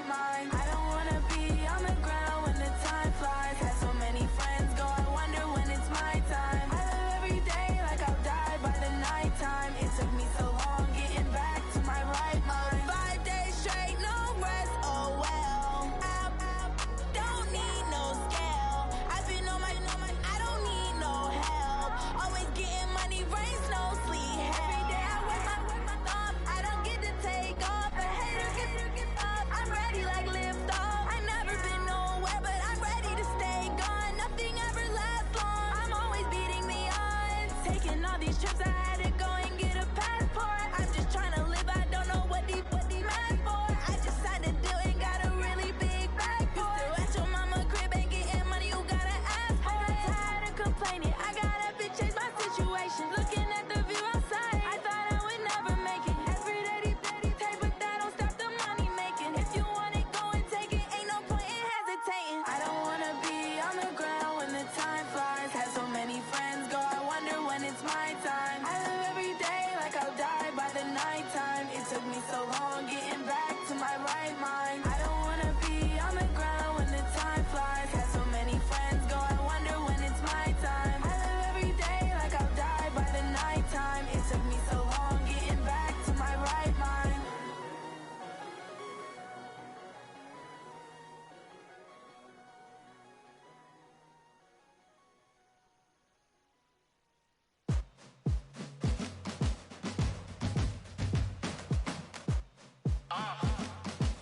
right mind. I don't wanna be on the ground when the time flies. Had so many friends go, I wonder when it's my time. I live every day like I'll die by the nighttime. It took me so long getting back to my right mind. 5 days straight, no rest, oh well. I don't need no scale. I've been on my, I don't need no help. Always getting money, rains, no sleep. Every day I work my thumb, I don't get to take off. A hater get up, I'm ready like lift off. I never been nowhere, but I'm ready to stay gone. Nothing ever lasts long, I'm always beating the odds. Taking all these trips, I had to go and get a passport. I'm just trying to live, I don't know what these mad for. I just signed a deal and got a really big bag for it. You still at your mama crib and getting money, you gotta ask for it. I'm tired of complaining, I gotta bitch change my situation. Looking at the view outside, I thought I would never make it. Every day they take, but that don't stop the money making. If you want it, go and take it, ain't no point in hesitating. I don't wanna be on the ground when the time flies. Had so many friends go, I wonder when it's my time. I live every day like I'll die by the nighttime. It took me so long getting back to my right mind. I don't wanna be on the ground when the time flies. Had so many friends go, I wonder when it's my time. I live every day like I'll die by the nighttime. It took me so long getting back to my right mind.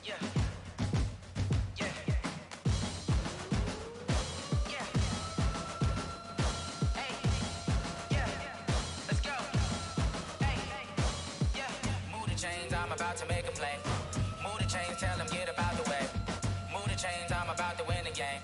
Yeah. Yeah. Yeah. Hey. Yeah. Let's go. Hey. Yeah. Move the chains, I'm about to make a play. Move the chains, tell them get about the way. Move the chains, I'm about to win the game.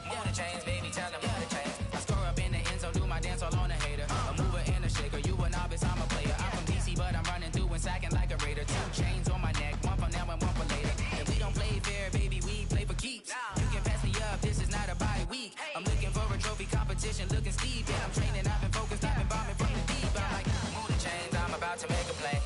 Move the chains, baby, tell them move the chains. I score up in the end zone, do my dance all on a hater. A mover and a shaker, you a novice, I'm a player. I'm from DC, but I'm running through and sacking like a raider. 2 chains on my neck, one for now and one for later. And we don't play fair, baby, we play for keeps. You can pass me up, this is not a bye week. I'm looking for a trophy competition, looking steep. Yeah, I'm training, I've been focused, I've been bombing from the deep. I'm like, move the chains, I'm about to make a play.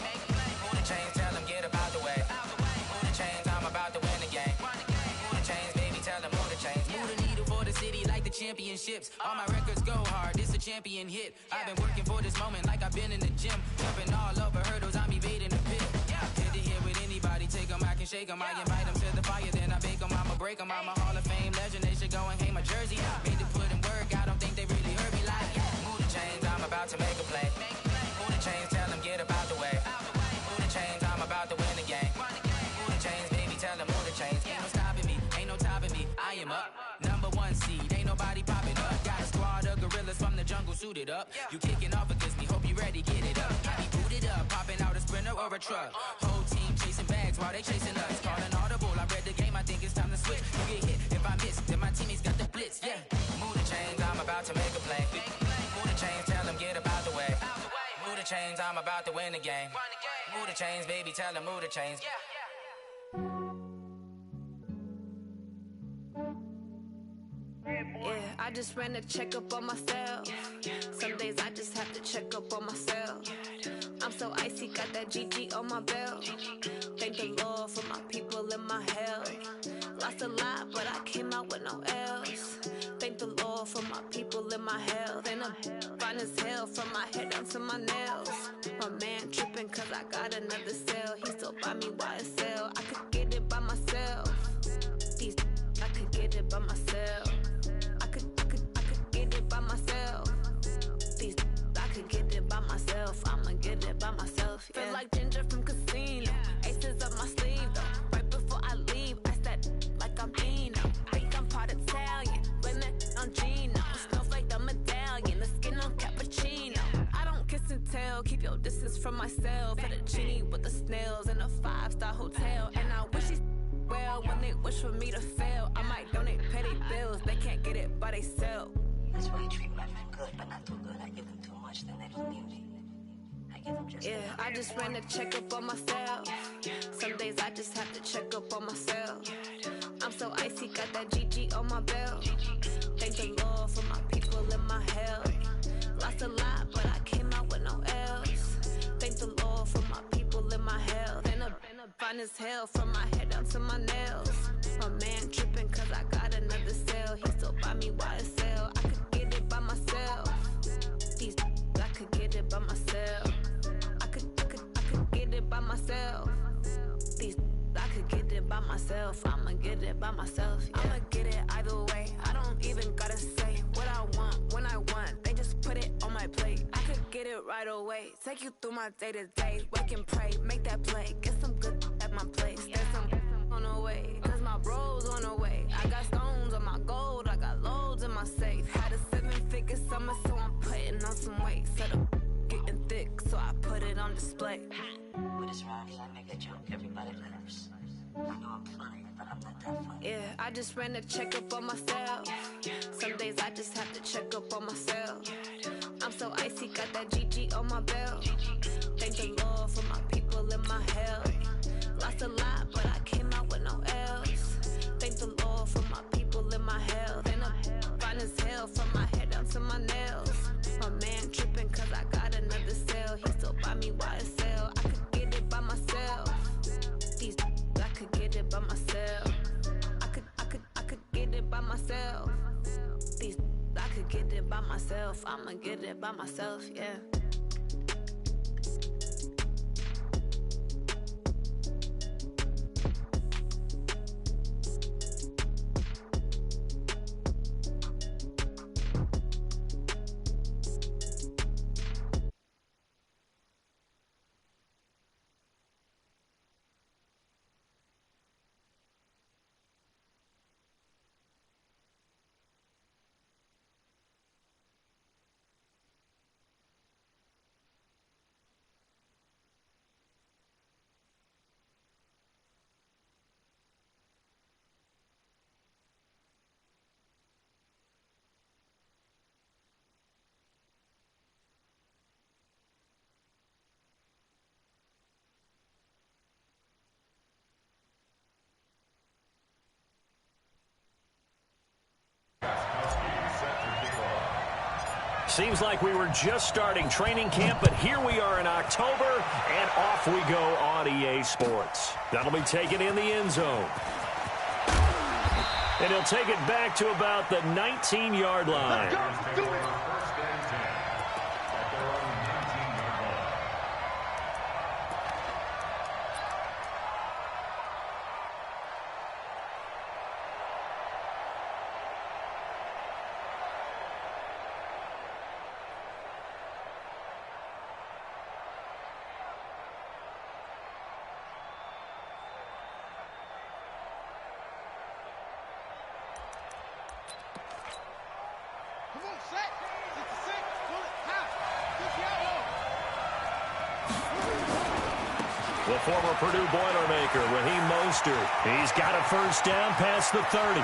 Move the chains, tell them get about the way. Move the chains, I'm about to win the game. Move the chains, baby, tell them move the chains. Move the needle for the city like the championships. All my records go hard, this a champion hit. I've been working for this moment like I've been in the gym. Jumping all over hurdles, I'm evading the pit. Hit to hit with anybody, take them, I can shake them. I invite them to the fire, then I bake them, I'ma break them. I'm a Hall of Fame legend, they should go and hang my jersey. Made to put in work, I don't think they really heard me like. Move the chains, I'm about to make a play. Move the chains, tell them get about the way. Move the chains, I'm about to win the game. Move the chains, baby, tell them move the chains. Ain't no stopping me, ain't no topping me. I am up, #1 seed, ain't nobody popping up. Got a squad of gorillas from the jungle suited up. You kicking off against me, hope you ready, get it up. I be booted up, popping out a Sprinter or a truck. Whole team chasing bags while they chasing us. Call an audible, I read the game, I think it's time to switch. You get hit, if I miss, then my teammates got the blitz, yeah. Move the chains, I'm about to make a play. Move the chains, tell them get about the way. Move the chains, I'm about to win the game. Move the chains, baby, tell them move the chains. Yeah, I just ran a checkup on myself. Some days I just have to check up on myself. I'm so icy, got that GG on my belt. Thank the Lord for my people and my health. Lost a lot, but I came out with no L's. Thank the Lord for my people and my health. And I'm fine as hell from my head down to my nails. My man tripping cause I got another cell. He still buy me YSL. I could get it by myself. These I could get it by myself. I could get it by myself. These I could get it by myself. I'ma get it by myself. Yeah. Feel like Ginger from Casino. Aces up my sleeve though. Right before I leave, I said like I'm Dino. Think I'm part Italian, blame that on Gino. Smells like the medallion, the skin on cappuccino. I don't kiss and tell, keep your distance from myself. Fettuccine with the snails in a 5-star hotel. And I wish he's well when they wish for me to fail. I might donate petty bills, they can't get it by themselves. That's why you treat my friend good, but not too good. I give them too much, then they don't need me. I give them just I just ran a checkup on myself. Some days I just have to check up on myself. I'm so icy, got that GG on my belt. Thank the Lord for my people and my health. Lost a lot, but I came out with no L's. Thank the Lord for my people and my health. And I'm fine as hell from my head up down to my nails. My man tripping cause I got another sale. He still buy me YSL. I could get it by myself. These I could get it by myself. I could get it by myself. These I could get it by myself. I'ma get it by myself. Yeah. I'ma get it either way. I don't even gotta say what I want when I want. They just put it on my plate. I could get it right away. Take you through my day to day. Wake and pray, make that play. Get some good at my place. There's some on the way, cause my bros on the way. I got stones on my gold. I got loads in my safe. Had a 7-figure summer, so I'm putting on some weight. Set up getting thick, so I put it on display. With this rhymes, I make a joke, everybody laughs. I know I'm funny, but I'm not that funny. Yeah, I just ran a checkup on myself. Some days I just have to check up on myself. I'm so icy, got that GG on my belt. Thank the Lord for my people in my health. Lost a lot, but I came out with no L's. Thank the Lord for my people in my health. And I'm fine as hell from my head down to my nails. My man tripping cause I got another sale. He still buy me YSL. I could get it by myself. These I could get it by myself. I could get it by myself. These I could get it by myself. I'ma get it by myself, yeah. Seems like we were just starting training camp, but here we are in October, and off we go on EA Sports. That'll be taken in the end zone. And he'll take it back to about the 19-yard line. The former Purdue Boilermaker, Raheem Mostert. He's got a first down past the 30.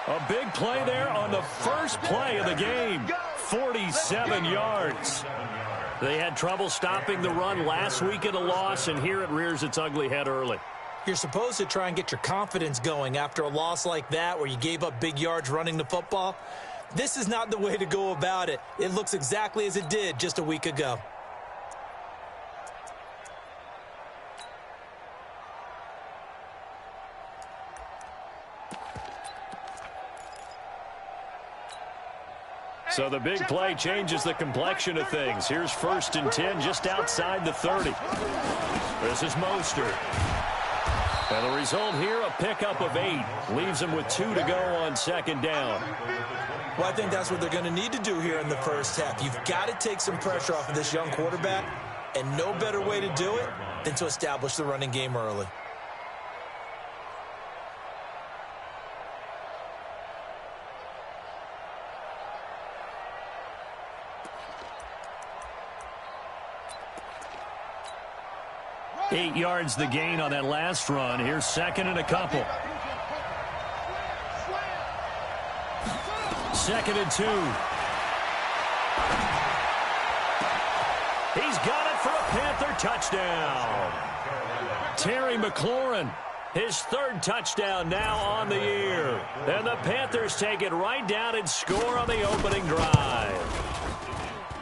A big play there on the first play of the game. 47 yards. They had trouble stopping the run last week in a loss, and here it rears its ugly head early. You're supposed to try and get your confidence going after a loss like that where you gave up big yards running the football. This is not the way to go about it. It looks exactly as it did just a week ago. So the big play changes the complexion of things. Here's 1st and 10 just outside the 30. This is Mostert. And the result here, a pickup of 8. Leaves him with 2 to go on 2nd down. Well, I think that's what they're going to need to do here in the first half. You've got to take some pressure off of this young quarterback, and no better way to do it than to establish the running game early. Eight yards the gain on that last run. Here's 2nd and a couple. 2nd and 2. He's got it for a Panther touchdown. Terry McLaurin, his 3rd touchdown now on the year. And the Panthers take it right down and score on the opening drive.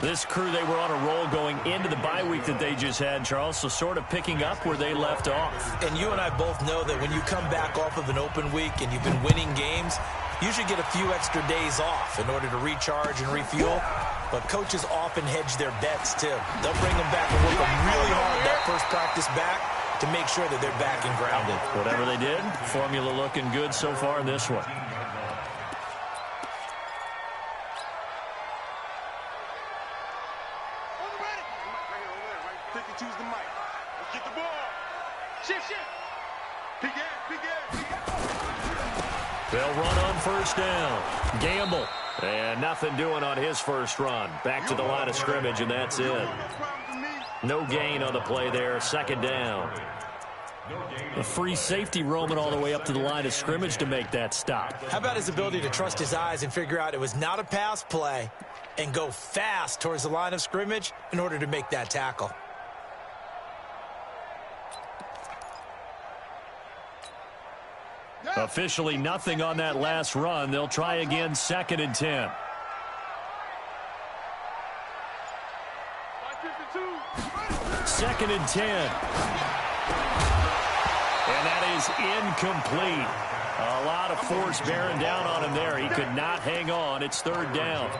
This crew, they were on a roll going into the bye week that they just had, Charles, so sort of picking up where they left off. And you and I both know that when you come back off of an open week and you've been winning games, you should get a few extra days off in order to recharge and refuel. But coaches often hedge their bets, too. They'll bring them back and work them really hard that first practice back to make sure that they're back and grounded. Whatever they did, formula looking good so far in this one. They'll run on first down. Gamble. And nothing doing on his first run. Back to the line of scrimmage, and that's it. No gain on the play there. Second down. A free safety roaming all the way up to the line of scrimmage to make that stop. How about his ability to trust his eyes and figure out it was not a pass play and go fast towards the line of scrimmage in order to make that tackle? Officially nothing on that last run. They'll try again, 2nd and 10. Second and 10. And that is incomplete. A lot of force bearing down on him there. He could not hang on. It's 3rd down.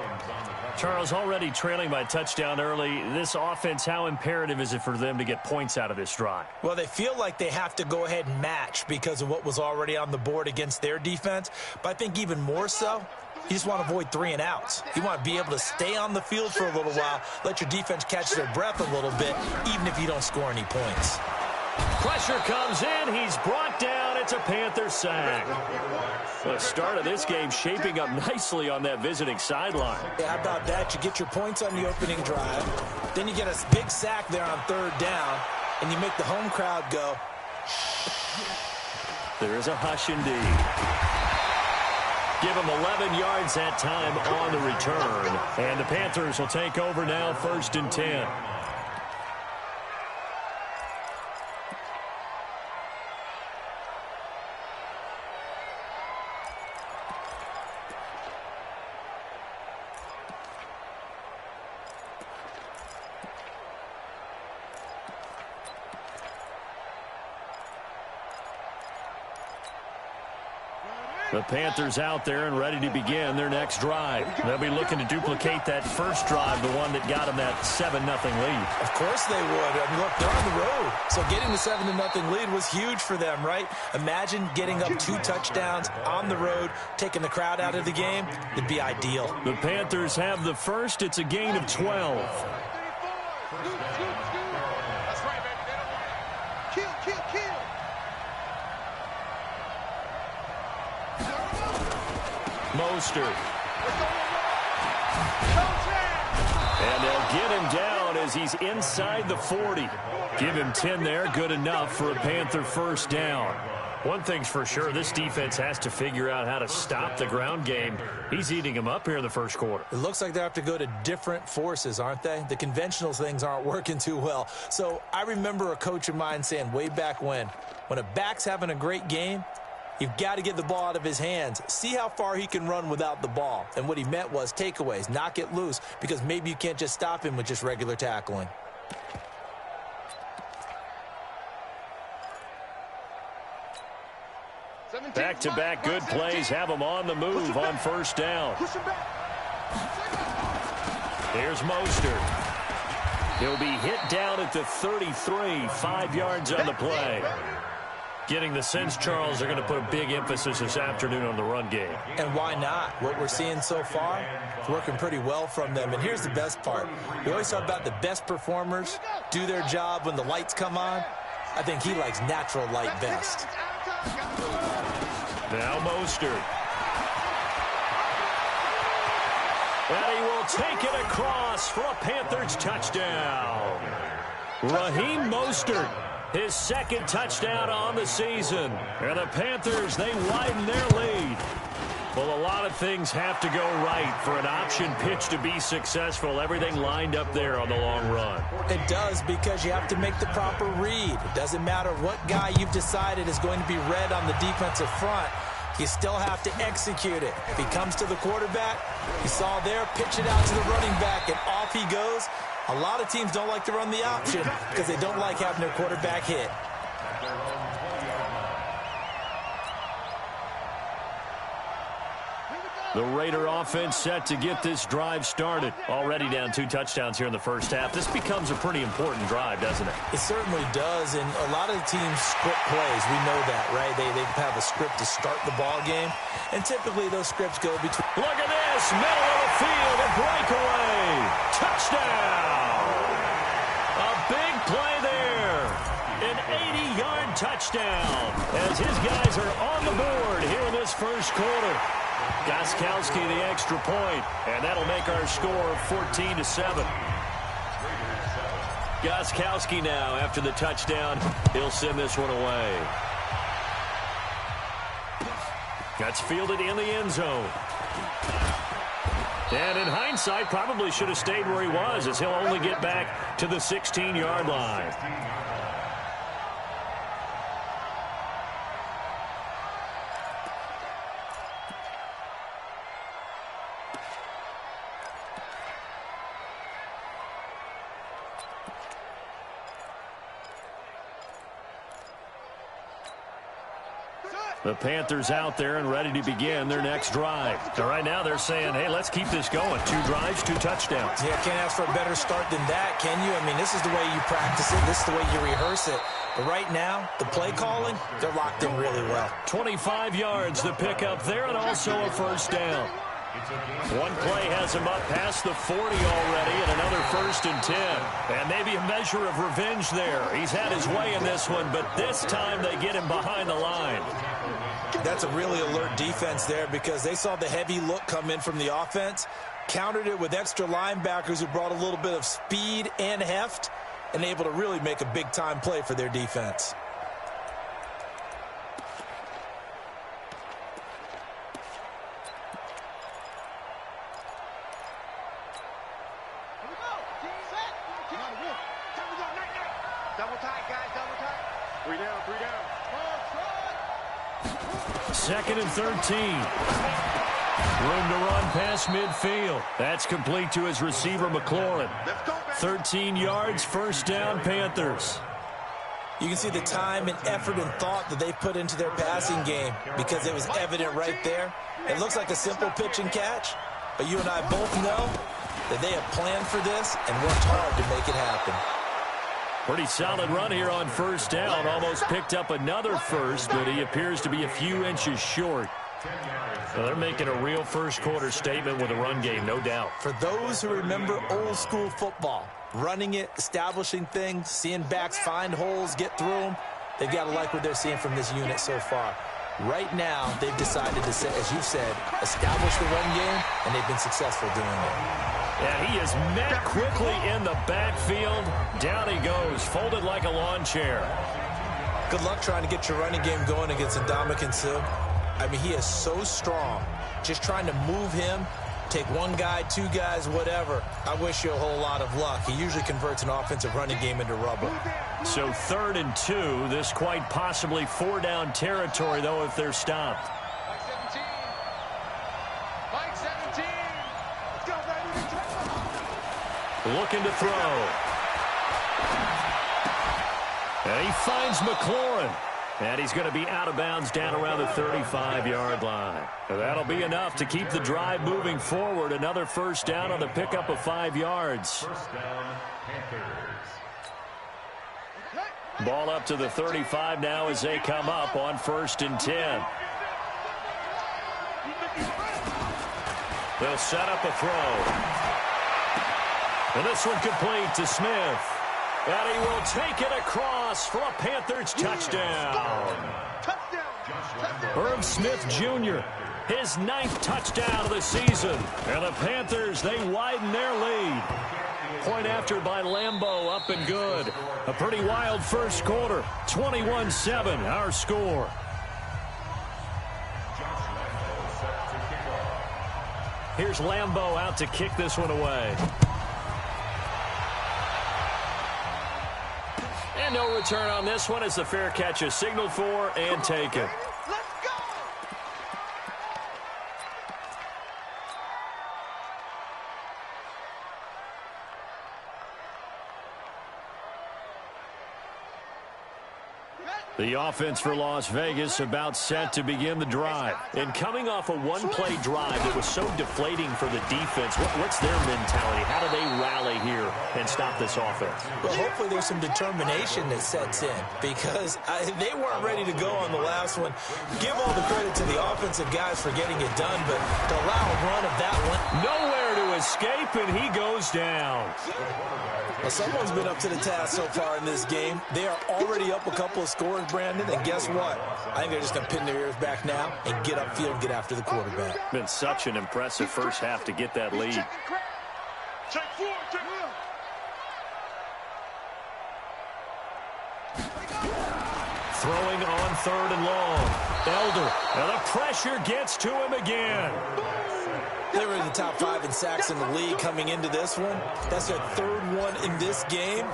Charles, already trailing by a touchdown early. This offense, how imperative is it for them to get points out of this drive? Well, they feel like they have to go ahead and match because of what was already on the board against their defense. But I think even more so, you just want to avoid 3 and outs. You want to be able to stay on the field for a little while, let your defense catch their breath a little bit, even if you don't score any points. Pressure comes in. He's brought down. It's a Panther sack. The start of this game shaping up nicely on that visiting sideline. Yeah, how about that? You get your points on the opening drive. Then you get a big sack there on 3rd down, and you make the home crowd go. There is a hush indeed. Give him 11 yards that time on the return. And the Panthers will take over now, 1st and 10. The Panthers out there and ready to begin their next drive. They'll be looking to duplicate that first drive, the one that got them that 7-0 lead. Of course they would. I mean, look, they're on the road. So getting the 7-0 lead was huge for them, right? Imagine getting up 2 touchdowns on the road, taking the crowd out of the game. It'd be ideal. The Panthers have the first. It's a gain of 12. Mostert. And they'll get him down as he's inside the 40. Give him 10 there. Good enough for a Panther first down. One thing's for sure, this defense has to figure out how to stop the ground game. He's eating them up here in the first quarter. It looks like they have to go to different forces, aren't they? The conventional things aren't working too well. So I remember a coach of mine saying way back when a back's having a great game, you've got to get the ball out of his hands. See how far he can run without the ball. And what he meant was takeaways, knock it loose, because maybe you can't just stop him with just regular tackling. Back-to-back good plays have him on the move on first down. Here's Mostert. He'll be hit down at the 33, 5 yards on the play. Getting the sense, Charles, they're going to put a big emphasis this afternoon on the run game. And why not? What we're seeing so far, it's working pretty well from them. And here's the best part. We always talk about the best performers do their job when the lights come on. I think he likes natural light best. Now Mostert. And he will take it across for a Panthers touchdown. Raheem Mostert. His second touchdown on the season. And the Panthers, they widen their lead. Well, a lot of things have to go right for an option pitch to be successful. Everything lined up there on the long run. It does, because you have to make the proper read. It doesn't matter what guy you've decided is going to be read on the defensive front. You still have to execute it. If he comes to the quarterback, you saw there, pitch it out to the running back, and off if he goes, a lot of teams don't like to run the option because they don't like having their quarterback hit. The Raider offense set to get this drive started. Already down 2 touchdowns here in the first half. This becomes a pretty important drive, doesn't it? It certainly does, and a lot of the teams script plays. We know that, right? They have a script to start the ball game, and typically those scripts go between. Look at this, middle of the field, a breakaway. Touchdown! A big play there. An 80-yard touchdown as his guys are on the board here in this first quarter. Gostkowski the extra point, and that'll make our score 14-7. Gostkowski now, after the touchdown, he'll send this one away. That's fielded in the end zone. And in hindsight, probably should have stayed where he was, as he'll only get back to the 16-yard line. The Panthers out there and ready to begin their next drive. So right now they're saying, hey, let's keep this going. 2 drives, 2 touchdowns. Yeah, can't ask for a better start than that, can you? I mean, this is the way you practice it. This is the way you rehearse it. But right now, the play calling, they're locked in really well. 25 yards the pickup there, and also a first down. One play has him up past the 40 already, and another 1st and 10. And maybe a measure of revenge there. He's had his way in this one, but this time they get him behind the line. That's a really alert defense there because they saw the heavy look come in from the offense, countered it with extra linebackers who brought a little bit of speed and heft, and able to really make a big-time play for their defense. Second and 13. Room to run past midfield. That's complete to his receiver, McLaurin. 13 yards, first down, Panthers. You can see the time and effort and thought that they put into their passing game because it was evident right there. It looks like a simple pitch and catch, but you and I both know that they have planned for this and worked hard to make it happen. Pretty solid run here on first down. Almost picked up another first, but he appears to be a few inches short. So they're making a real first-quarter statement with a run game, no doubt. For those who remember old-school football, running it, establishing things, seeing backs find holes, get through them, they've got to like what they're seeing from this unit so far. Right now, they've decided to, as you said, establish the run game, and they've been successful doing it. Yeah, he is met quickly in the backfield. Down he goes, folded like a lawn chair. Good luck trying to get your running game going against Ndamukong Suh. I mean, he is so strong. Just trying to move him, take one guy, 2 guys, whatever. I wish you a whole lot of luck. He usually converts an offensive running game into rubber. So 3rd and 2, this quite possibly 4-down territory, though, if they're stopped. Looking to throw. And he finds McLaurin. And he's going to be out of bounds down around the 35-yard line. That'll be enough to keep the drive moving forward. Another first down on the pickup of 5 yards. First down, Panthers. Ball up to the 35 now as they come up on 1st and 10. They'll set up a throw. And this one complete to Smith. And he will take it across for a Panthers touchdown. Herb Smith Jr., his 9th touchdown of the season. And the Panthers, they widen their lead. Point after by Lambeau, up and good. A pretty wild first quarter. 21-7, our score. Here's Lambeau out to kick this one away. And no return on this one as the fair catch is signaled for and taken. The offense for Las Vegas about set to begin the drive. And coming off a one-play drive that was so deflating for the defense, what's their mentality? How do they rally here and stop this offense? Well, hopefully there's some determination that sets in because they weren't ready to go on the last one. Give all the credit to the offensive guys for getting it done, but to allow a run of that one. Nowhere to escape, and he goes down. Well, someone's been up to the task so far in this game. They are already up a couple of scores, Brandon, and guess what? I think they're just going to pin their ears back now and get upfield and get after the quarterback. Been such an impressive first half to get that lead. Throwing on 3rd and long. Elder, and the pressure gets to him again. They were in the top 5 in sacks in the league coming into this one. That's their 3rd one in this game.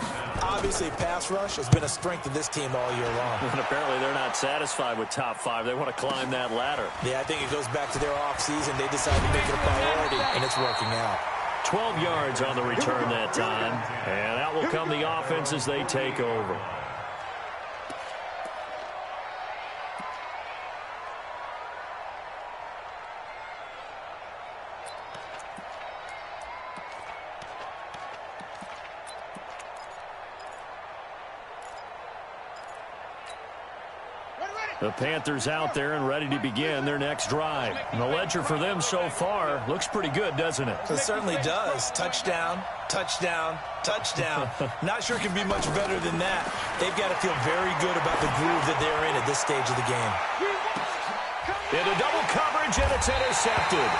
Obviously, pass rush has been a strength of this team all year long. And apparently they're not satisfied with top 5. They want to climb that ladder. Yeah, I think it goes back to their offseason. They decided to make it a priority, and it's working out. 12 yards on the return that time. And out will come the offense as they take over. The Panthers out there and ready to begin their next drive. And the ledger for them so far looks pretty good, doesn't it? It certainly does. Touchdown, touchdown, touchdown. Not sure it can be much better than that. They've got to feel very good about the groove that they're in at this stage of the game. Into double coverage, and it's intercepted.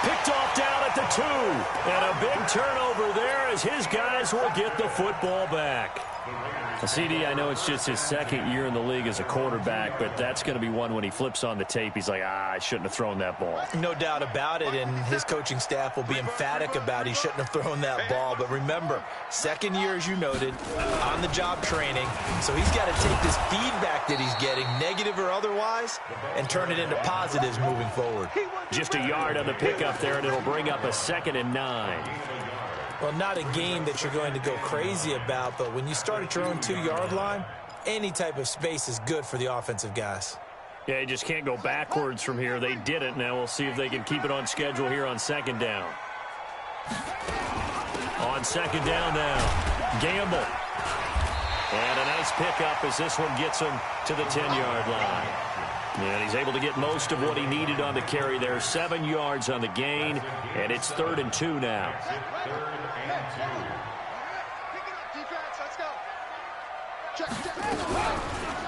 Picked off down at the 2. And a big turnover there as his guys will get the football back. CD, I know it's just his 2nd year in the league as a quarterback, but that's going to be one when he flips on the tape. He's like, I shouldn't have thrown that ball. No doubt about it, and his coaching staff will be emphatic about he shouldn't have thrown that ball. But remember, 2nd year, as you noted, on-the-job training. So he's got to take this feedback that he's getting, negative or otherwise, and turn it into positives moving forward. Just a yard on the pickup there, and it'll bring up a 2nd and 9. Well, not a game that you're going to go crazy about, but when you start at your own 2-yard line, any type of space is good for the offensive guys. Yeah, you just can't go backwards from here. They did it. Now we'll see if they can keep it on schedule here on 2nd down. On 2nd down now, Gamble. And a nice pickup as this one gets him to the 10-yard line. And he's able to get most of what he needed on the carry there. 7 yards on the gain, and it's 3rd and 2 now.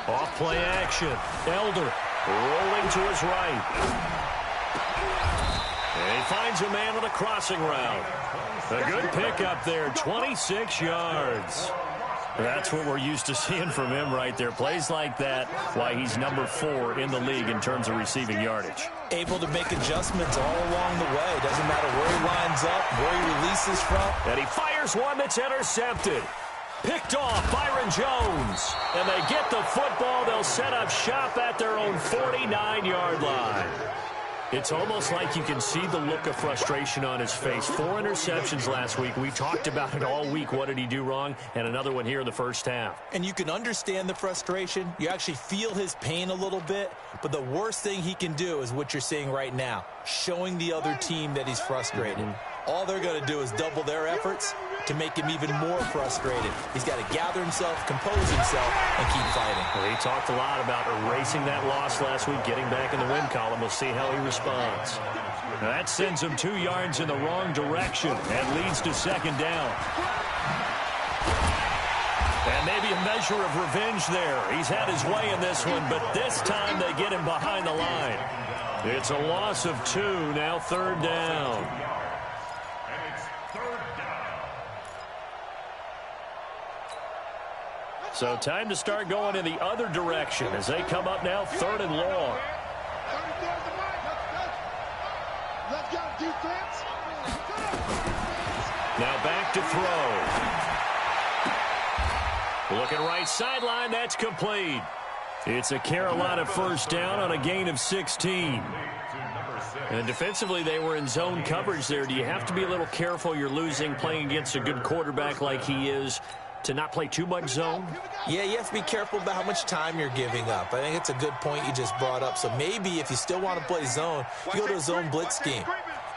Off play action. Elder rolling to his right. And he finds a man on a crossing route. A good pickup there, 26 yards. That's what we're used to seeing from him right there. Plays like that, why he's number 4 in the league in terms of receiving yardage. Able to make adjustments all along the way. Doesn't matter where he lines up, where he releases from. And he fires one that's intercepted. Picked off Byron Jones. And they get the football. They'll set up shop at their own 49-yard line. It's almost like you can see the look of frustration on his face. 4 interceptions last week. We talked about it all week. What did he do wrong? And another one here in the first half. And you can understand the frustration. You actually feel his pain a little bit. But the worst thing he can do is what you're seeing right now, showing the other team that he's frustrated. All they're going to do is double their efforts to make him even more frustrated. He's got to gather himself, compose himself, and keep fighting. Well, he talked a lot about erasing that loss last week, getting back in the win column. We'll see how he responds. Now that sends him 2 yards in the wrong direction and leads to 2nd down. And maybe a measure of revenge there. He's had his way in this one, but this time they get him behind the line. It's a loss of 2, now 3rd down. So time to start going in the other direction as they come up now 3rd and long. Now back to throw. Looking right sideline, that's complete. It's a Carolina first down on a gain of 16. And defensively, they were in zone coverage there. Do you have to be a little careful? You're losing, playing against a good quarterback like he is. to not play too much zone? Yeah, you have to be careful about how much time you're giving up. I think it's a good point you just brought up. So maybe if you still want to play zone, you go to a zone blitz scheme.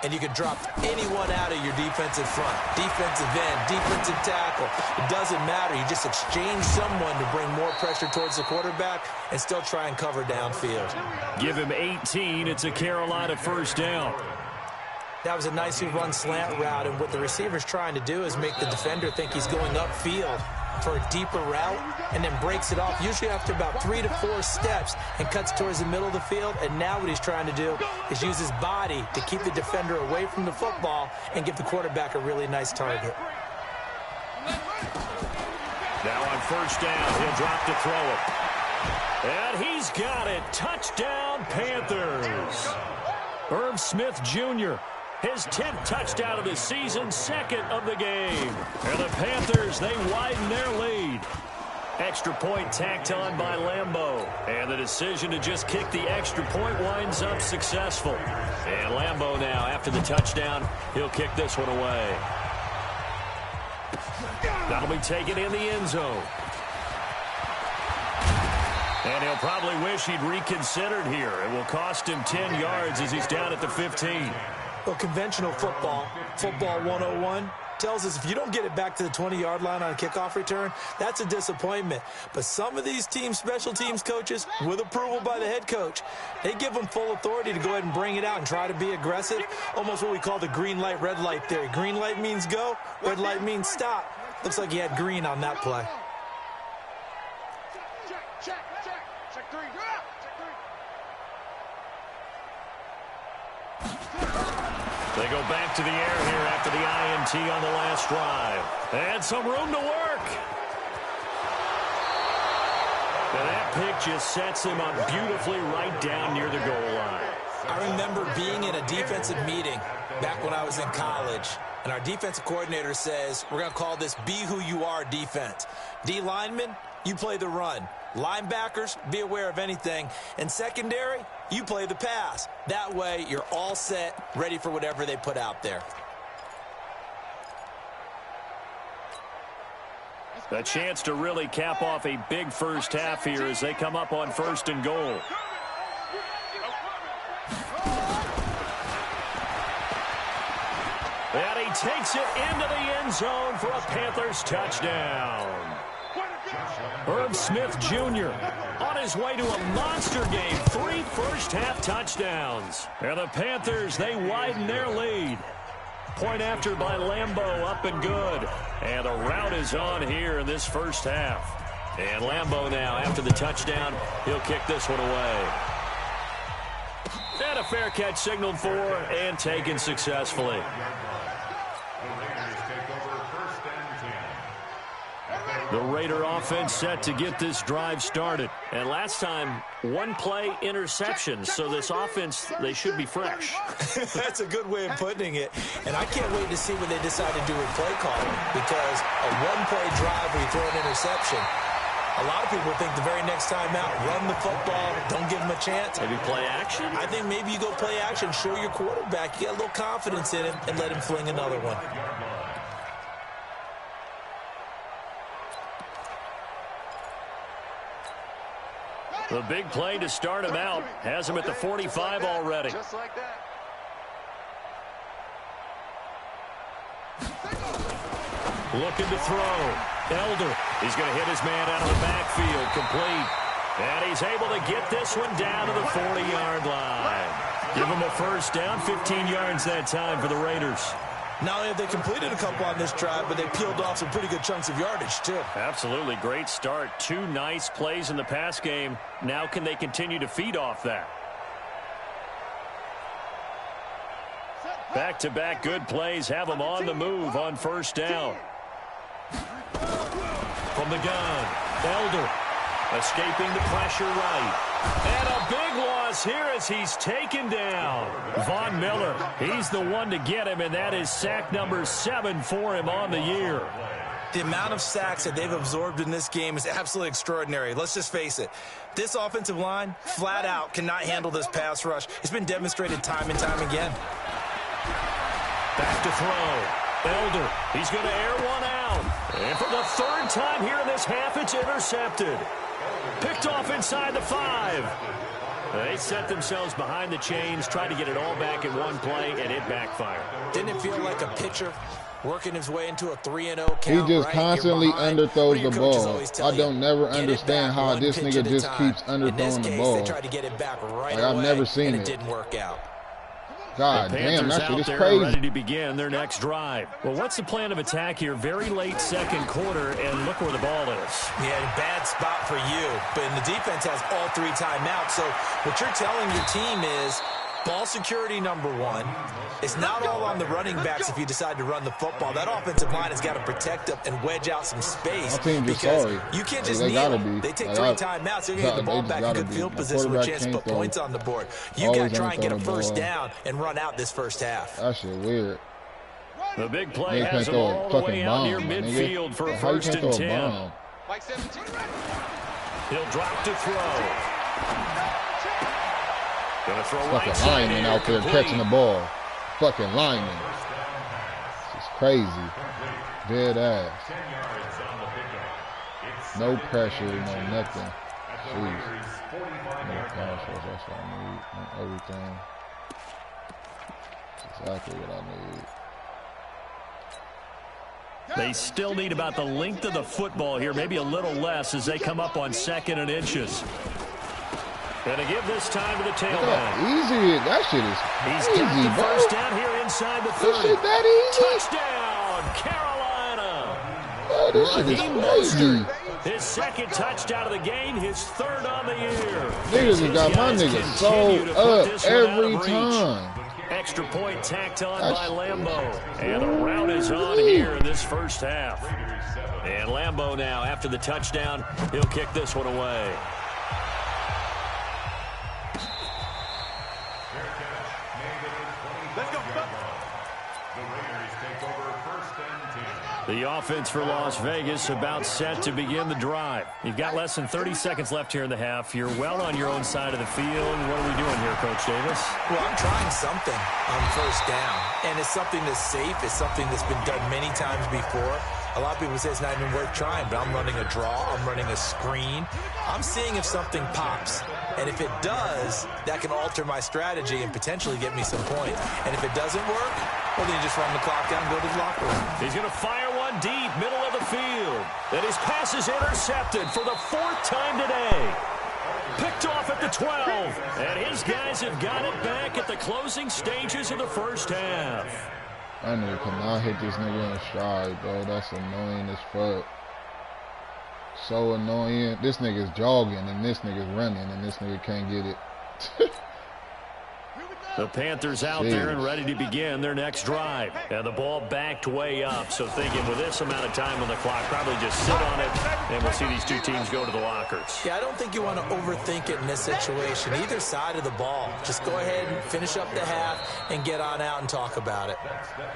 And you can drop anyone out of your defensive front, defensive end, defensive tackle. It doesn't matter. You just exchange someone to bring more pressure towards the quarterback and still try and cover downfield. Give him 18. It's a Carolina first down. That was a nicely run slant route, and what the receiver's trying to do is make the defender think he's going upfield for a deeper route and then breaks it off, usually after about 3 to 4 steps, and cuts towards the middle of the field. And now what he's trying to do is use his body to keep the defender away from the football and give the quarterback a really nice target. Now on first down, he'll drop to throw it. And he's got it. Touchdown, Panthers. Irv Smith Jr., his 10th touchdown of the season, 2nd of the game. And the Panthers, they widen their lead. Extra point tacked on by Lambeau. And the decision to just kick the extra point winds up successful. And Lambeau now, after the touchdown, he'll kick this one away. That'll be taken in the end zone. And he'll probably wish he'd reconsidered here. It will cost him 10 yards as he's down at the 15. Well, conventional football 101, tells us if you don't get it back to the 20-yard line on a kickoff return, that's a disappointment. But some of these teams, special teams coaches, with approval by the head coach, they give them full authority to go ahead and bring it out and try to be aggressive, almost what we call the green light, red light theory. Green light means go, red light means stop. Looks like he had green on that play. They go back to the air here after the INT on the last drive. And some room to work. And that pick just sets him up beautifully right down near the goal line. I remember being in a defensive meeting back when I was in college, and our defensive coordinator says, we're going to call this Be Who You Are defense. D linemen, you play the run. Linebackers, be aware of anything. And secondary, you play the pass. That way, you're all set, ready for whatever they put out there. A chance to really cap off a big first half here as they come up on 1st and goal. And he takes it into the end zone for a Panthers touchdown. Irv Smith Jr. on his way to a monster game. 3 first-half touchdowns. And the Panthers, they widen their lead. Point after by Lambeau, up and good. And the route is on here in this first half. And Lambeau now, after the touchdown, he'll kick this one away. And a fair catch signaled for and taken successfully. The Raider offense set to get this drive started. And last time, 1-play interception. So this offense, they should be fresh. That's a good way of putting it. And I can't wait to see what they decide to do with play calling, because a 1-play drive where you throw an interception, a lot of people think the very next time out, run the football, don't give them a chance. Maybe play action? I think maybe you go play action, show your quarterback, you get a little confidence in him, and let him fling another one. The big play to start him out has him at the 45 already. Just like that. Looking to throw. Elder. He's going to hit his man out of the backfield. Complete. And he's able to get this one down to the 40-yard line. Give him a first down. 15 yards that time for the Raiders. Not only have they completed a couple on this drive, but they peeled off some pretty good chunks of yardage, too. Absolutely. Great start. 2 nice plays in the pass game. Now can they continue to feed off that? Back-to-back good plays have them on the move on first down. From the gun, Elder escaping the pressure right. And a big loss here as he's taken down. Von Miller, he's the one to get him, and that is sack number 7 for him on the year. The amount of sacks that they've absorbed in this game is absolutely extraordinary. Let's just face it. This offensive line, flat out, cannot handle this pass rush. It's been demonstrated time and time again. Back to throw. Elder, he's going to air one out. And for the third time here in this half, it's intercepted. Picked off inside the 5. They set themselves behind the chains, tried to get it all back in one play, and it backfired. Didn't it feel like a pitcher working his way into a 3-0 count? He just constantly underthrows the ball. I don't never Get understand how this nigga just keeps underthrowing the ball. They tried to get it back right Like, I've never seen and it. Didn't work out. God the damn, Panthers that shit out is there crazy. ready to begin their next drive. Well, what's the plan of attack here? Very late second quarter, and look where the ball is. Yeah, bad spot for you. But the defense has all 3 timeouts. So what you're telling your team is ball security number 1. It's not all on the running backs if you decide to run the football. That offensive line has got to protect them and wedge out some space. My team just because sorry. you can't just They kneel. gotta be. They take Like, 3 timeouts. They're going to get the ball back in good field position with a chance to put points on the board. You got to try and get a first down and run out this first half. That shit weird. The big play You can't has them throw a all the way fucking out bomb, near my nigga. midfield for How you first can't and throw a 10. bomb? He'll drop to throw. Gonna throw Fucking right side lineman here, out there complete. catching the ball. Fucking lineman. This is crazy. Dead ass. No pressure, no nothing. Jeez. No pressure, that's what I need. On everything. That's exactly what I need. They still need about the length of the football here, maybe a little less as they come up on 2nd and inches. Going to give this time to the Look tailback. how easy that shit is. He's got Easy, the bro. first down here inside the This 30. shit that easy? Touchdown, Carolina. Bro, this shit is Raheem crazy. His 2nd touchdown of the game, his 3rd on the year. Niggas has got my Guys niggas continue sold to put up this one out of every reach. time. Extra point tacked on That's by Lambeau. And the route is on crazy. here in this first half. And Lambeau now, after the touchdown, he'll kick this one away. The offense for Las Vegas about set to begin the drive. You've got less than 30 seconds left here in the half. You're well on your own side of the field. What are we doing here, Coach Davis? Well, I'm trying something on first down, and it's something that's safe. It's something that's been done many times before. A lot of people say it's not even worth trying, but I'm running a draw. I'm running a screen. I'm seeing if something pops. And if it does, that can alter my strategy and potentially get me some points. And if it doesn't work, well, then you just run the clock down and go to the locker room. He's going to fire one deep, middle of the field. And his pass is intercepted for the 4th time today. Picked off at the 12. And his guys have got it back at the closing stages of the first half. I nigga cannot hit this nigga in stride, bro. That's annoying as fuck. So annoying. This nigga's jogging and this nigga's running and this nigga can't get it. The Panthers out there and ready to begin their next drive. And the ball backed way up. So thinking with this amount of time on the clock, probably just sit on it, and we'll see these two teams go to the lockers. Yeah, I don't think you want to overthink it in this situation. Either side of the ball. Just go ahead and finish up the half and get on out and talk about it.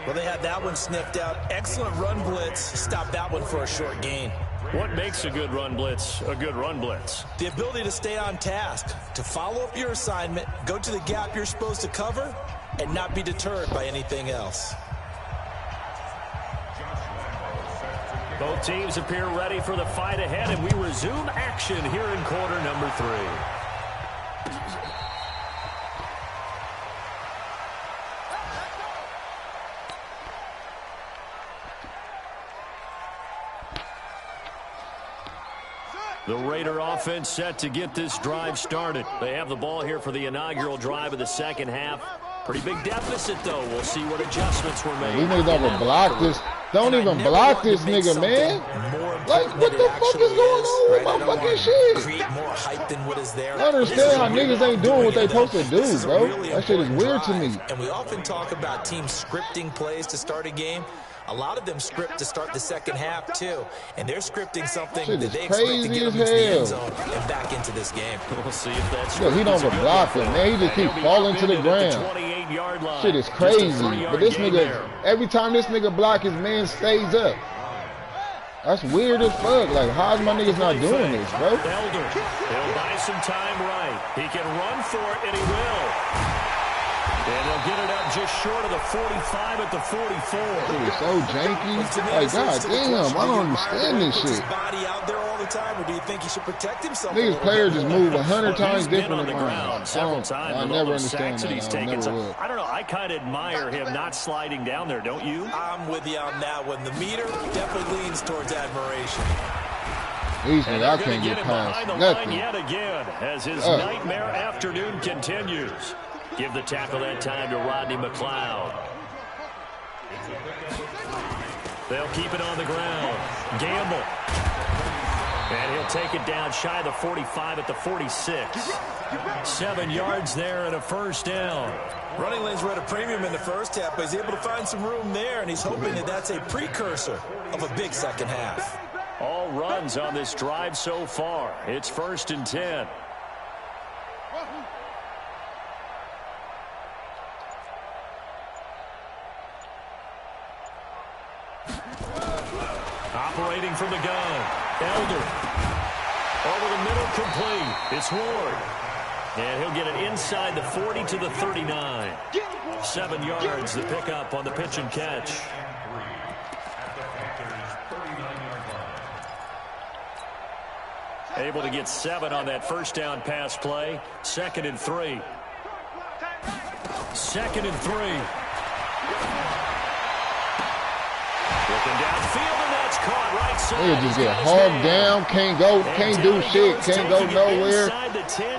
Well, they had that one sniffed out. Excellent run blitz. Stop that one for a short gain. What makes a good run blitz a good run blitz? The ability to stay on task, to follow up your assignment, go to the gap you're supposed to cover, and not be deterred by anything else. Both teams appear ready for the fight ahead, and we resume action here in quarter number 3. The Raider offense set to get this drive started. They have the ball here for the inaugural drive of the second half. Pretty big deficit, though. We'll see what adjustments were made. These niggas don't even block this. Don't even block this nigga, man. Like, what the fuck is going on with my fucking shit? Create more hype than what is there. I understand how niggas ain't doing what they supposed to do, bro. That shit is weird to me. And we often talk about teams scripting plays to start a game. A lot of them script to start the second half, too. And they're scripting something Shit that is they expect to crazy get as them into the end hell. zone and back into this game. We'll see if that's Look, he don't even block it, man. He just keep falling to the ground. Shit is crazy. But this nigga, every time this nigga block, his man stays up. That's weird as fuck. Like, how's my niggas not doing this, bro? Elder, he'll buy some time right. He can run for it, and he will. And they'll get it up just short of the 45 at the 44. It was so janky. Like, god damn, I don't understand this shit. Body out there all the time, or do you think he should protect himself? These players just move 100 times different than mine. I never understand that. I never will. I don't know. I kind of admire him not sliding down there, don't you? I'm with you on that one. The meter definitely leans towards admiration. These niggas, I can't get past nothing. Yet again, as his nightmare afternoon continues. Give the tackle that time to Rodney McLeod. They'll keep it on the ground. Gamble. And he'll take it down shy of the 45 at the 46. 7 yards there and a first down. Running lanes were at a premium in the first half, but he's able to find some room there, and he's hoping that that's a precursor of a big second half. All runs on this drive so far. It's 1st and 10. Operating from the gun. Elder. Over the middle, complete. It's Ward. And he'll get it inside the 40 to the 39. 7 yards, the pickup on the pitch and catch. Able to get 7 on that first down pass play. 2nd and 3. 2nd and 3. Looking downfield, and that's caught right side. They just get hogged down, can't go, can't do shit, can't go nowhere.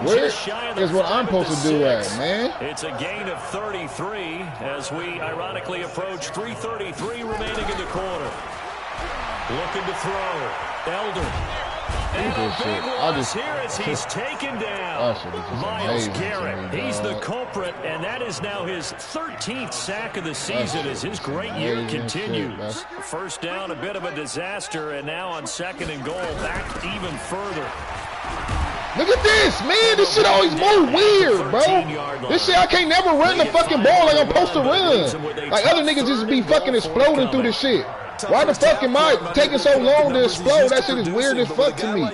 Where is what I'm supposed to do at, man? It's a gain of 33 as we ironically approach 3:33 remaining in the quarter. Looking to throw. Elder. And a big loss here as he's taken down. Myles Garrett. He's the culprit, and that is now his 13th sack of the season as his great year continues. First down, a bit of a disaster, and now on 2nd and goal, back even further. Look at this, man. This shit always move weird, bro. This shit, I can't never run the fucking ball like I'm supposed to run. Like other niggas just be fucking exploding through this shit. Why the fuck am I taking so long to explode? That shit is weird as fuck to me.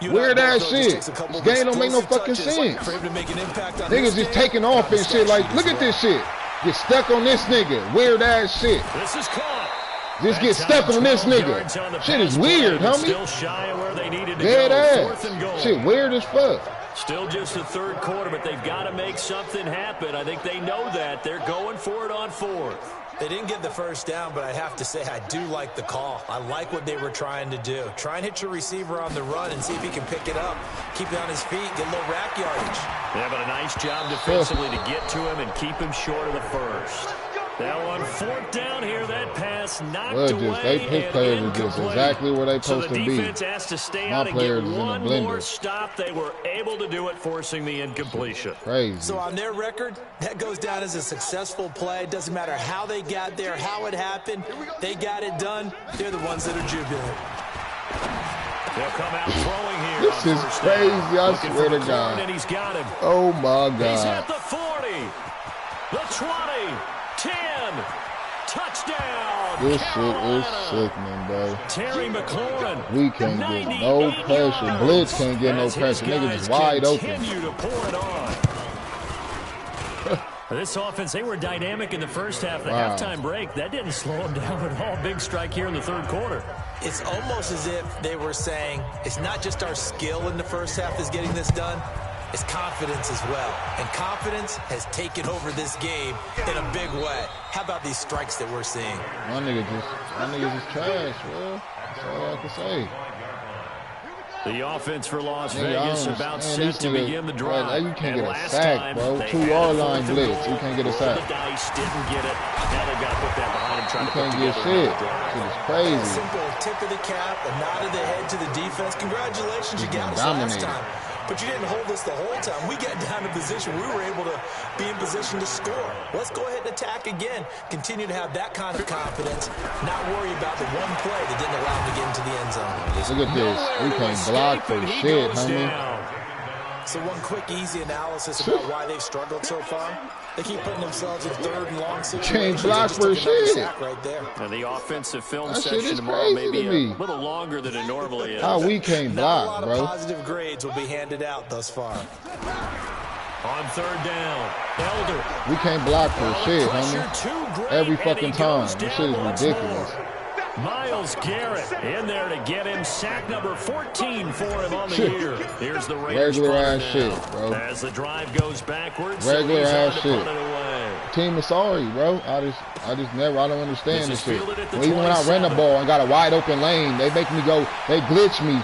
Weird ass shit. This game don't make no fucking sense. Niggas just taking off and shit. Like, look at this shit. Get stuck on this nigga. Weird ass shit. Just get stuck on this nigga. Shit is weird, homie. Dead ass. Shit weird as fuck. Still just the 3rd quarter, but they've got to make something happen. I think they know that. They're going for it on 4th. They didn't get the first down, but I have to say I do like the call. I like what they were trying to do. Try and hit your receiver on the run and see if he can pick it up. Keep it on his feet, get a little rack yardage. Yeah, but a nice job defensively to get to him and keep him short of the first. Now on 4th down here, that pass knocked away. His players are just exactly where they're supposed to be. So the defense has to stay out and get one more stop. They were able to do it, forcing the incompletion. Crazy. So on their record, that goes down as a successful play. Doesn't matter how they got there, how it happened. They got it done. They're the ones that are jubilant. They'll come out throwing here. This is crazy, I swear to God. And he's got him. Oh, my God. He's at the 40, the 20. 10, touchdown. This shit is sickening, bro. Terry McLaurin. We can't get no pressure. Blitz can't get no pressure. Niggas is wide open. To pour it on. This offense, they were dynamic in the first half. The halftime break, that didn't slow them down at all. Big strike here in the 3rd quarter. It's almost as if they were saying, it's not just our skill in the first half that's getting this done. It's confidence as well. And confidence has taken over this game in a big way. How about these strikes that we're seeing? My niggas is trash, bro. That's all I can say. The offense for Las Vegas about set to begin the drive. Like, you can't get a sack, bro. 2-yard line blitz. You can't get a sack. The dice didn't get it. Now they've got to put that behind him. Trying to can't get shit. Shit is crazy. A simple tip of the cap, a nod of the head to the defense. Congratulations, you got us last time. But you didn't hold us the whole time. We got down in position. We were able to be in position to score. Let's go ahead and attack again. Continue to have that kind of confidence. Not worry about the one play that didn't allow them to get into the end zone. Look at this. We can't block for shit, homie. So one quick, easy analysis about why they've struggled so far. They keep putting themselves in 3rd and long situations. Can't block for shit. Right there. And the offensive film that section tomorrow may be a little longer than it normally is. How we can't block, bro. A lot of positive grades will be handed out thus far. On third down, Elder. We can't block for shit, homie. Every fucking time. This shit is ridiculous. Myles Garrett in there to get him sack number 14 for him on the year. Here's the Raiders regular ass shit, bro. As the drive goes backwards, regular ass shit. Team is sorry, bro. I don't understand this shit. Even when I run the ball and got a wide open lane, they make me go, they glitch me,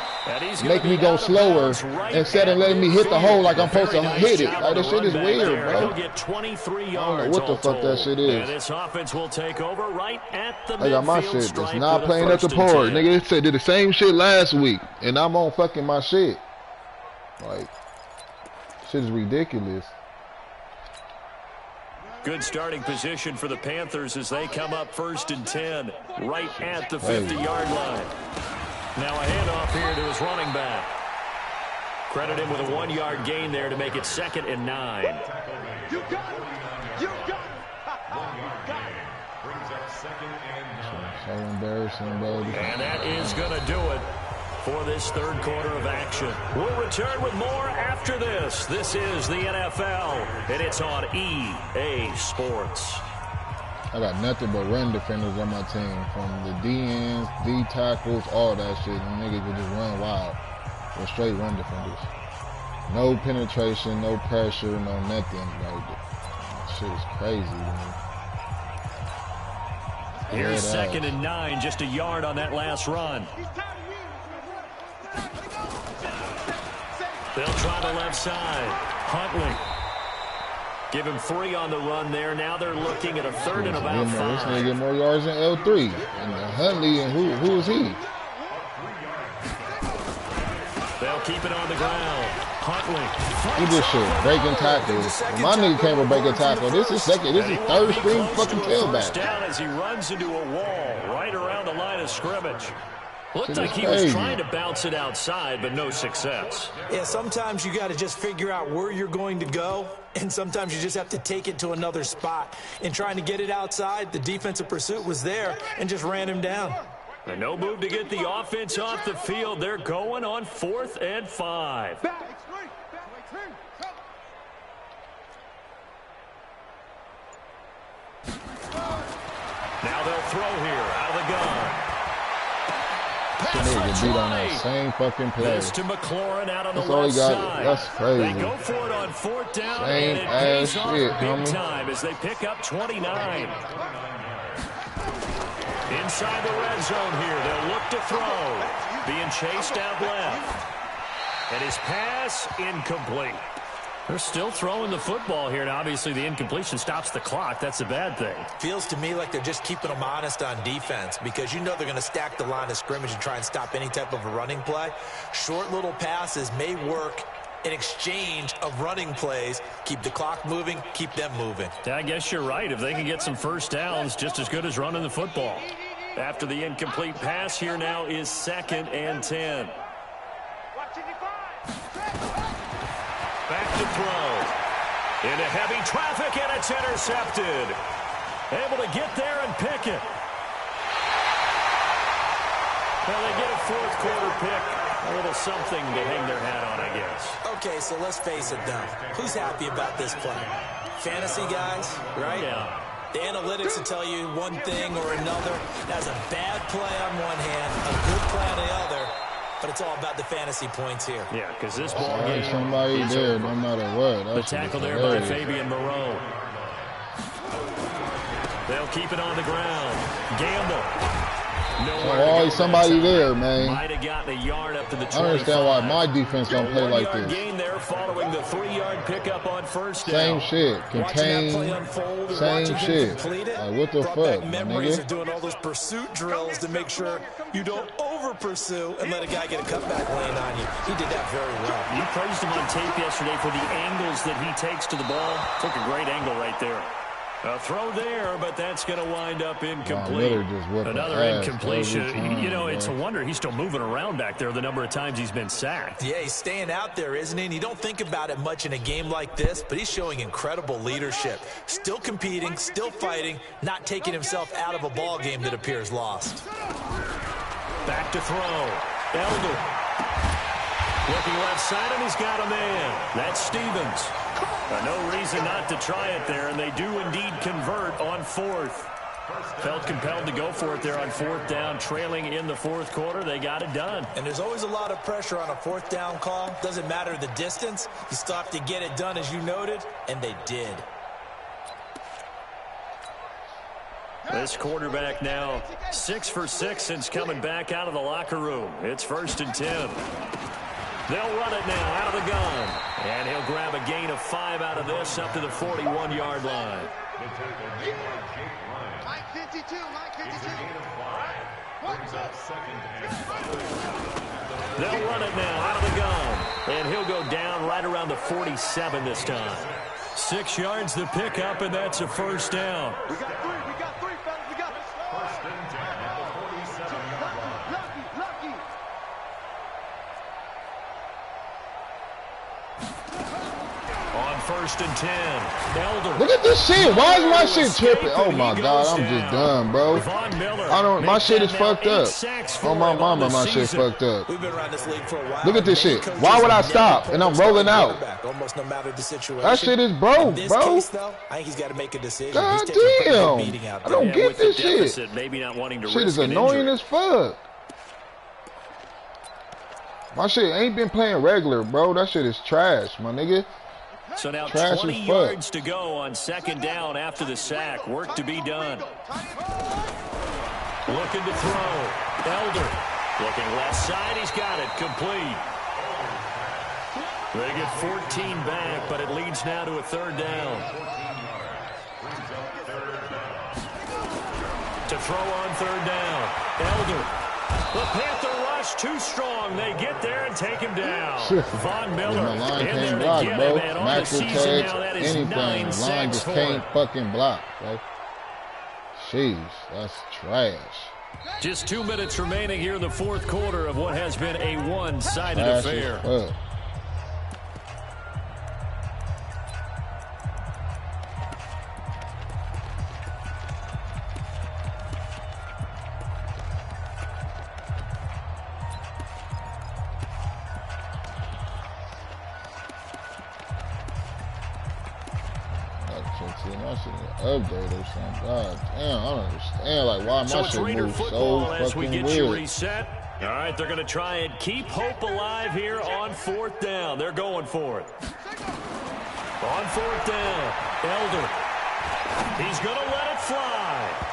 make me go slower instead of letting me hit the hole like I'm supposed to hit it. Like, this shit is weird, bro. I don't know what the fuck that shit is. This offense will take over right at the I got my shit. It's not playing at the part. Nigga, they did the same shit last week, and I'm on fucking my shit. Like, shit is ridiculous. Good starting position for the Panthers as they come up 1st and 10, right at the 50-yard line. Now a handoff here to his running back. Credit him with a 1-yard gain there to make it 2nd and 9. You got it. You got it. Brings up 2nd and 9. So embarrassing, baby. And that is going to do it for this third quarter of action. We'll return with more after this. This is the NFL, and it's on EA Sports. I got nothing but run defenders on my team, from the D-ends, D-tackles, all that shit. And niggas can just run wild. They're straight run defenders. No penetration, no pressure, no nothing. Like, that shit is crazy to me. Here's 2nd and 9, just a yard on that last run. They'll try the left side. Huntley. Give him 3 on the run there. Now they're looking at a 3rd and about 5. This nigga get more yards than L3. And Huntley, and who is he? They'll keep it on the ground. Huntley. He just shit. Breaking tackles. When my nigga came for breaking tackle. This is second. This is third string fucking tailback. Down as he runs into a wall right around the line of scrimmage. Looked like he was trying to bounce it outside, but no success. Yeah, sometimes you got to just figure out where you're going to go, and sometimes you just have to take it to another spot. In trying to get it outside, the defensive pursuit was there and just ran him down. And no move to get the offense off the field. They're going on 4th and 5. Now they'll throw here out of the gun. Nigga beat on that same fucking play. This to McLaurin out on the That's all he left got. side. That's crazy. They go for it on 4th down, Same and it pays off shit, big homie. time as they pick up 29. Inside the red zone here, they'll look to throw. Being chased out left. And his pass incomplete. They're still throwing the football here, and obviously the incompletion stops the clock. That's a bad thing. Feels to me like they're just keeping them honest on defense, because you know they're going to stack the line of scrimmage and try and stop any type of a running play. Short little passes may work in exchange of running plays. Keep the clock moving, keep them moving. I guess you're right. If they can get some first downs, just as good as running the football. After the incomplete pass, here now is 2nd and 10. Back to throw. Into heavy traffic, and it's intercepted. Able to get there and pick it. Well, they get a 4th quarter pick. A little something to hang their hat on, I guess. Okay, so let's face it, though. Who's happy about this play? Fantasy guys, right? Yeah. The analytics will tell you one thing or another. That's a bad play on one hand, a good play on the other. But it's all about the fantasy points here. Yeah, because this ball game somebody there, no matter what. The tackle there by Fabian Moreau. They'll keep it on the ground. Gamble. Always somebody there, man. Might have gotten a yard up to the 25. I understand why my defense don't play like this. Gain there following the 3-yard pickup on 1st down. Same shit. Contain. Same shit. Like, what the fuck, memories nigga? of doing all those pursuit drills to make sure you don't over-pursue and let a guy get a cutback lane on you. He did that very well. You praised him on tape yesterday for the angles that he takes to the ball. Took a great angle right there. A throw there, but that's going to wind up incomplete. Another incompletion. You know, it's a wonder he's still moving around back there the number of times he's been sacked. Yeah, he's staying out there, isn't he? And you don't think about it much in a game like this, but he's showing incredible leadership. Still competing, still fighting, not taking himself out of a ball game that appears lost. Back to throw. Elder. Looking left side, and he's got a man. That's Stevens. No reason not to try it there, and they do indeed convert on fourth. Felt compelled to go for it there on fourth down, trailing in the fourth quarter. They got it done. And there's always a lot of pressure on a fourth down call. Doesn't matter the distance. You still have to get it done, as you noted, and they did. This quarterback now 6 for 6 since coming back out of the locker room. It's 1st and 10. They'll run it now out of the gun. And he'll grab a gain of 5 out of this up to the 41-yard line. Mike 52, Mike 52. They'll run it now out of the gun. And he'll go down right around the 47 this time. 6 yards the pickup, and that's a first down. We got three, fellas. We got first and 10 at the 47-yard line. Lucky. On 1st and 10, Elder. Look at this shit. Why is my shit tripping? Oh my God, I'm just done, bro. My shit is fucked up. Oh my mama, my shit fucked up. We've been around this league for a while. Look at this shit. Why would I stop? And I'm rolling out. Almost no matter the situation. That shit is broke, bro. I think he's got to make a decision. God damn. I don't get this shit. Maybe not wanting to shit is annoying as fuck. My shit ain't been playing regular, bro. That shit is trash, my nigga. So now trash 20 yards to go on 2nd down after the sack. Work to be done. Looking to throw. Elder. Looking left side. He's got it. Complete. They get 14 back, but it leads now to a 3rd down. To throw on 3rd down. Elder. The Panther rush too strong. They get there and take him down. Von Miller my line in can't there block, to get bro. him. And on the Max season tags, now, that is anything. 9 Line sacks just for can't him. fucking block, bro. Jeez, that's trash. Just 2 minutes remaining here in the 4th quarter of what has been a one-sided Trash affair. as fuck. Update or something. God damn, I don't understand. Like, why my shit moves so as we fucking get you weird. reset. All right, they're going to try and keep hope alive here on 4th down. They're going for it. On 4th down, Elder. He's going to let it fly.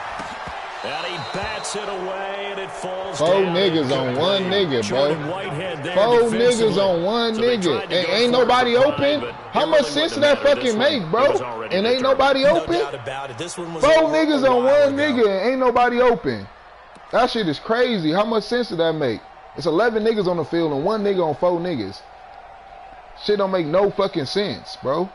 And he bats it away, and it falls Four down. niggas on one nigga, bro. Four niggas on one nigga. And ain't nobody open? How much sense did that fucking make, bro? And ain't nobody open? No doubt about it. This one was 4 niggas on one nigga and ain't nobody open. That shit is crazy. How much sense did that make? It's 11 niggas on the field and 1 nigga on 4 niggas. Shit don't make no fucking sense, bro.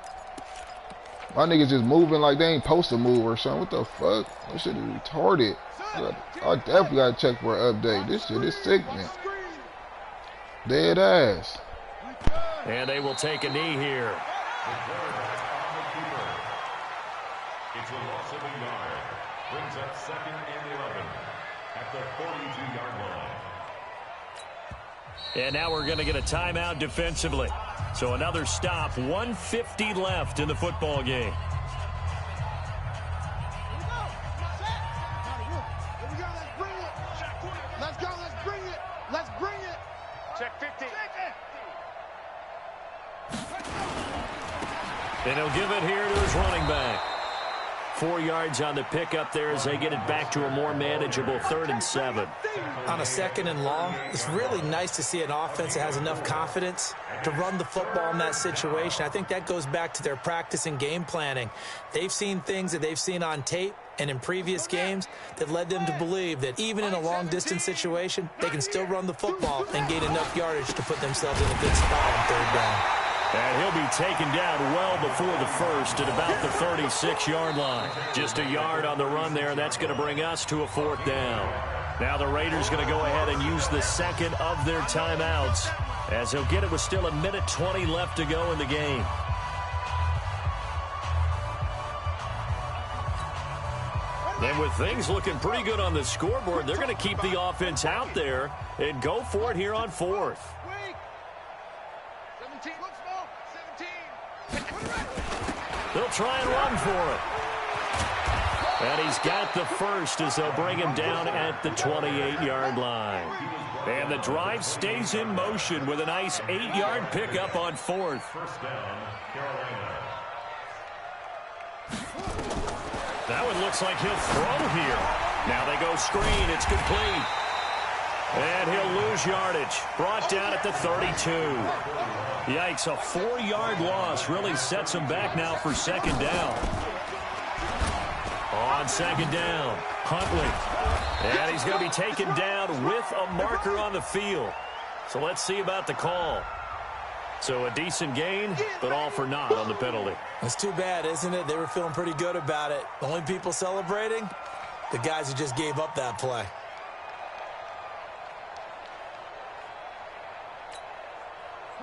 My niggas just moving like they ain't supposed to move or something. What the fuck? That shit is retarded. I definitely gotta check for an update. This shit is sickening. Dead ass. And they will take a knee here. It's a loss of a yard. Brings up 2nd and 11 at the 42-yard line. And now we're going to get a timeout defensively. So another stop, 1:50 left in the football game. Let's go, let's bring it. Let's bring it. Check 50. And he'll give it here to his running back. 4 yards on the pickup there as they get it back to a more manageable 3rd and 7. On a 2nd and long, it's really nice to see an offense that has enough confidence to run the football in that situation. I think that goes back to their practice and game planning. They've seen things that they've seen on tape and in previous games that led them to believe that even in a long-distance situation, they can still run the football and gain enough yardage to put themselves in a good spot on 3rd down. And he'll be taken down well before the first at about the 36-yard line. Just a yard on the run there, and that's going to bring us to a 4th down. Now the Raiders going to go ahead and use the 2nd of their timeouts as he'll get it with still 1:20 left to go in the game. And with things looking pretty good on the scoreboard, they're going to keep the offense out there and go for it here on 4th. 17, let's go. 17. They'll try and run for it. And he's got the first as they'll bring him down at the 28-yard line. And the drive stays in motion with a nice 8-yard pickup on fourth. First down, Carolina. That one looks like he'll throw here. Now they go screen. It's complete. And he'll lose yardage. Brought down at the 32. Yikes, a 4-yard loss really sets him back now for second down. On second down, Huntley. And he's going to be taken down with a marker on the field. So let's see about the call. So a decent gain, but all for naught on the penalty. It's too bad, isn't it? They were feeling pretty good about it. The only people celebrating, the guys who just gave up that play.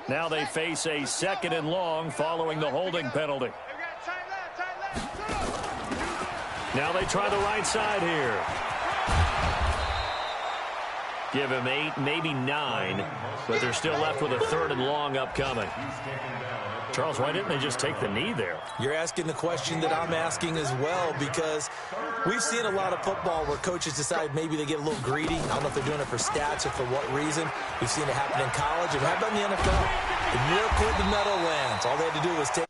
Now they face a 2nd and long following the holding penalty. Now they try the right side here. Give him 8, maybe 9, but they're still left with a 3rd and long upcoming. Charles, why didn't they just take the knee there? You're asking the question that I'm asking as well, because we've seen a lot of football where coaches decide maybe they get a little greedy. I don't know if they're doing it for stats or for what reason. We've seen it happen in college. And how about in the NFL? The miracle of the Meadowlands. All they had to do was take